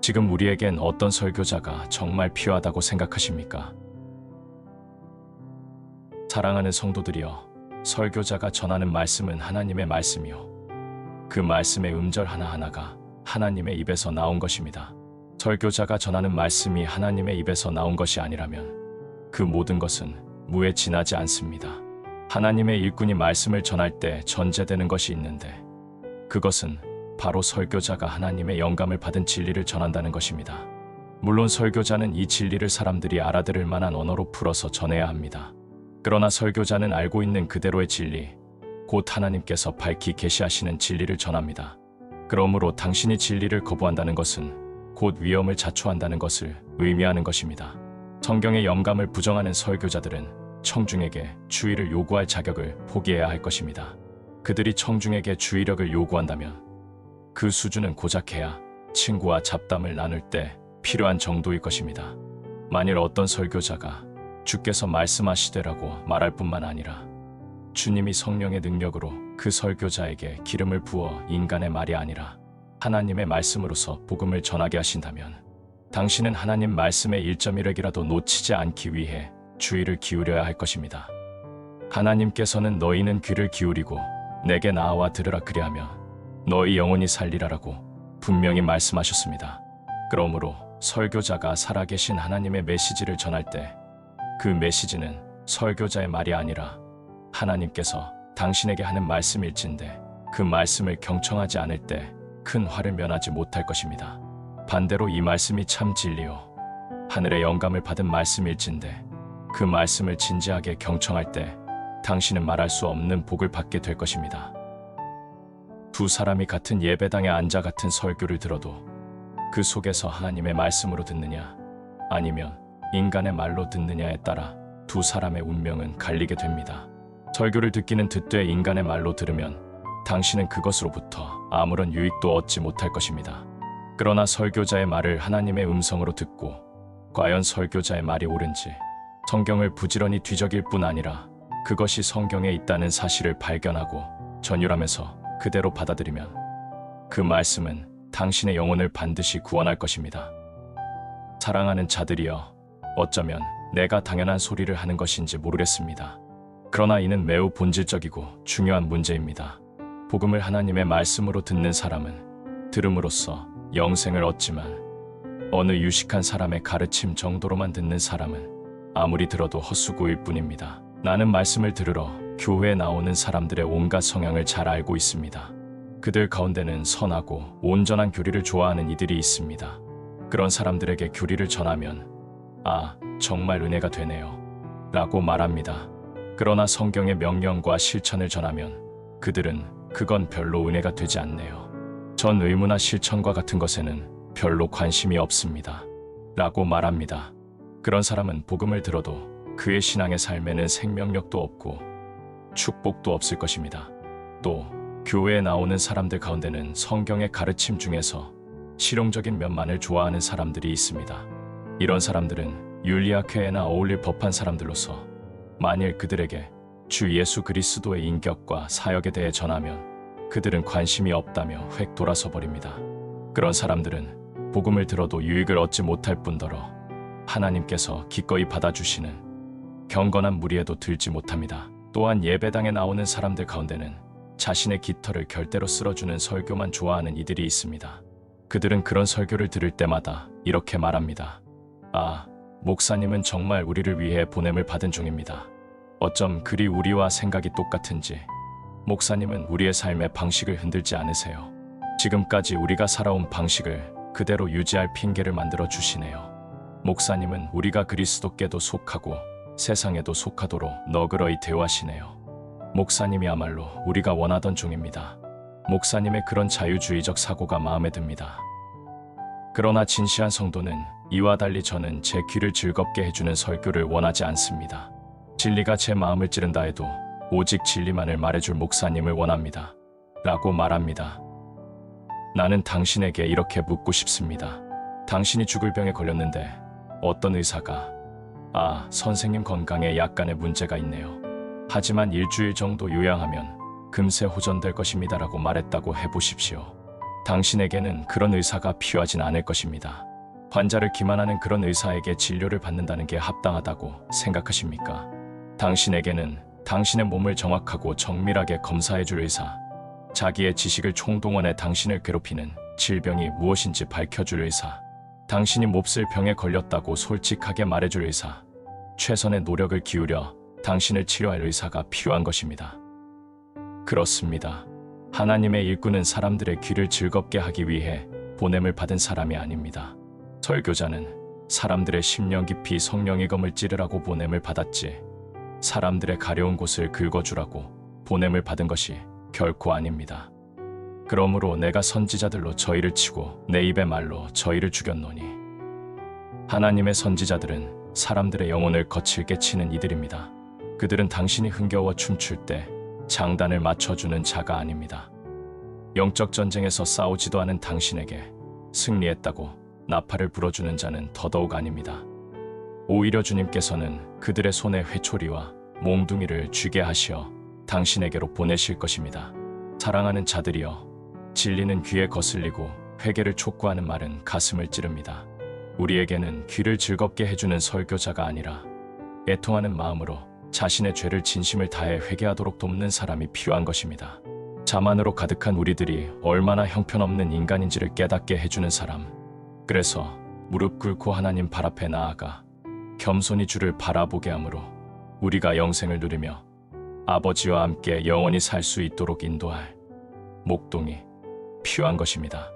지금 우리에겐 어떤 설교자가 정말 필요하다고 생각하십니까? 사랑하는 성도들이여, 설교자가 전하는 말씀은 하나님의 말씀이요, 그 말씀의 음절 하나하나가 하나님의 입에서 나온 것입니다. 설교자가 전하는 말씀이 하나님의 입에서 나온 것이 아니라면 그 모든 것은 무에 지나지 않습니다. 하나님의 일꾼이 말씀을 전할 때 전제되는 것이 있는데, 그것은 바로 설교자가 하나님의 영감을 받은 진리를 전한다는 것입니다. 물론 설교자는 이 진리를 사람들이 알아들을 만한 언어로 풀어서 전해야 합니다. 그러나 설교자는 알고 있는 그대로의 진리, 곧 하나님께서 밝히 계시하시는 진리를 전합니다. 그러므로 당신이 진리를 거부한다는 것은 곧 위험을 자초한다는 것을 의미하는 것입니다. 성경의 영감을 부정하는 설교자들은 청중에게 주의를 요구할 자격을 포기해야 할 것입니다. 그들이 청중에게 주의력을 요구한다면 그 수준은 고작 해야 친구와 잡담을 나눌 때 필요한 정도일 것입니다. 만일 어떤 설교자가 주께서 말씀하시되라고 말할 뿐만 아니라 주님이 성령의 능력으로 그 설교자에게 기름을 부어 인간의 말이 아니라 하나님의 말씀으로서 복음을 전하게 하신다면 당신은 하나님 말씀의 1.1획이라도 놓치지 않기 위해 주의를 기울여야 할 것입니다. 하나님께서는 너희는 귀를 기울이고 내게 나아와 들으라 그리하며 너희 영혼이 살리라라고 분명히 말씀하셨습니다. 그러므로 설교자가 살아계신 하나님의 메시지를 전할 때 그 메시지는 설교자의 말이 아니라 하나님께서 당신에게 하는 말씀일진데, 그 말씀을 경청하지 않을 때 큰 화를 면하지 못할 것입니다. 반대로 이 말씀이 참 진리요 하늘의 영감을 받은 말씀일진데, 그 말씀을 진지하게 경청할 때 당신은 말할 수 없는 복을 받게 될 것입니다. 두 사람이 같은 예배당에 앉아 같은 설교를 들어도 그 속에서 하나님의 말씀으로 듣느냐 아니면 인간의 말로 듣느냐에 따라 두 사람의 운명은 갈리게 됩니다. 설교를 듣기는 듣되 인간의 말로 들으면 당신은 그것으로부터 아무런 유익도 얻지 못할 것입니다. 그러나 설교자의 말을 하나님의 음성으로 듣고 과연 설교자의 말이 옳은지 성경을 부지런히 뒤적일 뿐 아니라 그것이 성경에 있다는 사실을 발견하고 전율하면서 그대로 받아들이면 그 말씀은 당신의 영혼을 반드시 구원할 것입니다. 사랑하는 자들이여, 어쩌면 내가 당연한 소리를 하는 것인지 모르겠습니다. 그러나 이는 매우 본질적이고 중요한 문제입니다. 복음을 하나님의 말씀으로 듣는 사람은 들음으로써 영생을 얻지만 어느 유식한 사람의 가르침 정도로만 듣는 사람은 아무리 들어도 헛수고일 뿐입니다. 나는 말씀을 들으러 교회에 나오는 사람들의 온갖 성향을 잘 알고 있습니다. 그들 가운데는 선하고 온전한 교리를 좋아하는 이들이 있습니다. 그런 사람들에게 교리를 전하면 아, 정말 은혜가 되네요 라고 말합니다. 그러나 성경의 명령과 실천을 전하면 그들은 그건 별로 은혜가 되지 않네요. 전 의무나 실천과 같은 것에는 별로 관심이 없습니다 라고 말합니다. 그런 사람은 복음을 들어도 그의 신앙의 삶에는 생명력도 없고 축복도 없을 것입니다. 또 교회에 나오는 사람들 가운데는 성경의 가르침 중에서 실용적인 면만을 좋아하는 사람들이 있습니다. 이런 사람들은 윤리학회에나 어울릴 법한 사람들로서 만일 그들에게 주 예수 그리스도의 인격과 사역에 대해 전하면 그들은 관심이 없다며 획 돌아서 버립니다. 그런 사람들은 복음을 들어도 유익을 얻지 못할 뿐더러 하나님께서 기꺼이 받아주시는 경건한 무리에도 들지 못합니다. 또한 예배당에 나오는 사람들 가운데는 자신의 깃털을 결대로 쓸어주는 설교만 좋아하는 이들이 있습니다. 그들은 그런 설교를 들을 때마다 이렇게 말합니다. 아, 목사님은 정말 우리를 위해 보냄을 받은 종입니다. 어쩜 그리 우리와 생각이 똑같은지. 목사님은 우리의 삶의 방식을 흔들지 않으세요. 지금까지 우리가 살아온 방식을 그대로 유지할 핑계를 만들어 주시네요. 목사님은 우리가 그리스도께도 속하고 세상에도 속하도록 너그러이 대우하시네요. 목사님이야말로 우리가 원하던 종입니다. 목사님의 그런 자유주의적 사고가 마음에 듭니다. 그러나 진시한 성도는 이와 달리 저는 제 귀를 즐겁게 해주는 설교를 원하지 않습니다. 진리가 제 마음을 찌른다 해도 오직 진리만을 말해줄 목사님을 원합니다 라고 말합니다. 나는 당신에게 이렇게 묻고 싶습니다. 당신이 죽을 병에 걸렸는데 어떤 의사가 아, 선생님 건강에 약간의 문제가 있네요. 하지만 일주일 정도 요양하면 금세 호전될 것입니다라고 말했다고 해보십시오. 당신에게는 그런 의사가 필요하진 않을 것입니다. 환자를 기만하는 그런 의사에게 진료를 받는다는 게 합당하다고 생각하십니까? 당신에게는 당신의 몸을 정확하고 정밀하게 검사해줄 의사, 자기의 지식을 총동원해 당신을 괴롭히는 질병이 무엇인지 밝혀줄 의사, 당신이 몹쓸 병에 걸렸다고 솔직하게 말해줄 의사, 최선의 노력을 기울여 당신을 치료할 의사가 필요한 것입니다. 그렇습니다. 하나님의 일꾼은 사람들의 귀를 즐겁게 하기 위해 보냄을 받은 사람이 아닙니다. 설교자는 사람들의 심령 깊이 성령의 검을 찌르라고 보냄을 받았지, 사람들의 가려운 곳을 긁어주라고 보냄을 받은 것이 결코 아닙니다. 그러므로 내가 선지자들로 저희를 치고 내 입의 말로 저희를 죽였노니, 하나님의 선지자들은 사람들의 영혼을 거칠게 치는 이들입니다. 그들은 당신이 흥겨워 춤출 때 장단을 맞춰주는 자가 아닙니다. 영적 전쟁에서 싸우지도 않은 당신에게 승리했다고 나팔을 불어주는 자는 더더욱 아닙니다. 오히려 주님께서는 그들의 손에 회초리와 몽둥이를 쥐게 하시어 당신에게로 보내실 것입니다. 사랑하는 자들이여, 진리는 귀에 거슬리고 회개를 촉구하는 말은 가슴을 찌릅니다. 우리에게는 귀를 즐겁게 해주는 설교자가 아니라 애통하는 마음으로 자신의 죄를 진심을 다해 회개하도록 돕는 사람이 필요한 것입니다. 자만으로 가득한 우리들이 얼마나 형편없는 인간인지를 깨닫게 해주는 사람, 그래서 무릎 꿇고 하나님 발 앞에 나아가 겸손히 주를 바라보게 함으로 우리가 영생을 누리며 아버지와 함께 영원히 살 수 있도록 인도할 목동이 필요한 것입니다.